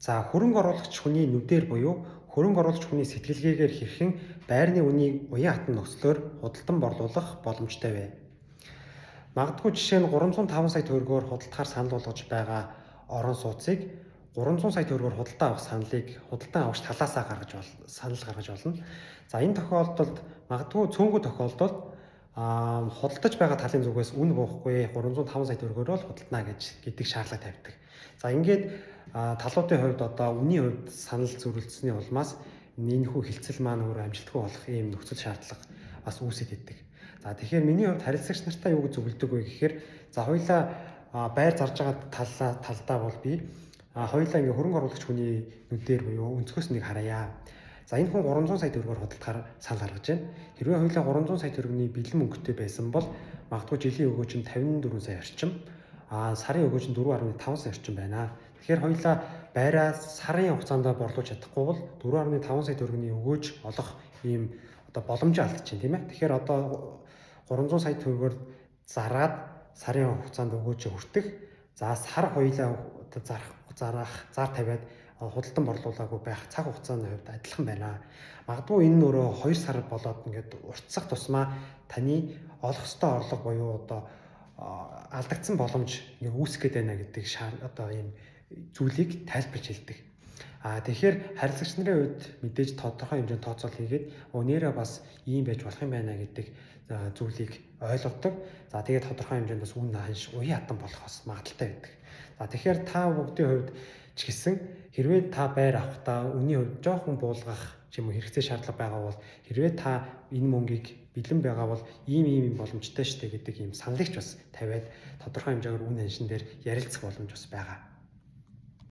За хөрөнгө оруулагч хүний нүдээр буюу хөрөнгө оруулагч хүний сэтгэлгээгээр хэрхэн байрны үнийг уян хатан нөхцлөөр худалдан борлуулах боломжтой вэ? Магадгүй жишээ нь 305 сая төгрөгөөр худалдахаар санал болгож байгаа орон сууцыг 300 сая төгрөгөөр худалдан авах худалдан авагч талаасаа санал гаргаж болно. За энэ тохиолдолд магадгүй цөөнгүй тохиолдолд худалдаж байгаа талын зүгээс үн буухгүй 305 сая төгрөгөөр л худалдана гэдэг шаардлага тавьдаг. За ингээд талуудын хувьд одоо үнийн хувьд санал зөрүүлсэний улмаас энэхүү хилцэл маань өөр амжилтгүй болох ийм нөхцөл шаардлага бас үүсэж идэг. За тэгэхээр миний хувьд харилцагч нартай юу гэж зөвлөдөг вэ гэхээр за хоёулаа байр зарж байгаа талдаа бол би хоёулаа ингээ хөрөнгө оруулагч хүний нүдээр буюу өнцгөөс нэг харъя. За энэ хүн 300 сая төгрөгөөр худалдахаар санал гаргаж байна. Хэрвээ хоёулаа 300 сая төгрөгийн бэлэн мөнгөтэй байсан бол магадгүй жилийн өгөөч нь 54 сая орчим, сарын өгөөч нь 4.5 сая орчим байна. Тэгэхээр хоёулаа байраа сарын хугацаанд борлуулж чадахгүй бол 4.5 сая төгрөгийн өгөөж олох ийм одоо боломжоо алдчихээн тийм ээ. Тэгэхээр одоо 300 сая төгрөгөөр зараад сарын хугацаанд өгөөж хүртэх. За сар хоёулаа зар тавиад худалдан борлуулаагүй байх цаг хугацааны хувьд адилхан байна. Магадгүй энэ нөрөө 2 сар болоод ингээд уртсах тусмаа таны олох ёстой орлого буюу одоо алдагдсан боломж ингээ үүсэх гээд байна гэдэг одоо ийм зүйлийг тайлбарч хэлдэг. Тэгэхээр харилцагч нарын хувьд мэдээж тодорхой хэмжээнд тооцоол хийгээд нэрээ бас ийм байж болох юм байна гэдэг зүйлийг ойлгодог. За тэгээд тодорхой хэмжээнд бас үн ханш уян хатан болох бас магадaltaй байдаг. За тэгэхээр та бүгдийн хувьд ч гэсэн хэрвээ та байр авахдаа үнийн хувьд жоохон буулгах юм уу хэрэгцээ шаардлага байгаа бол хэрвээ та энэ мөнгийг бэлэн байгаа бол ийм боломжтой штэ гэдэг ийм саналыгч бас тавиад тодорхой хэмжээгээр үн ханшин дээр ярилцах боломж бас байгаа.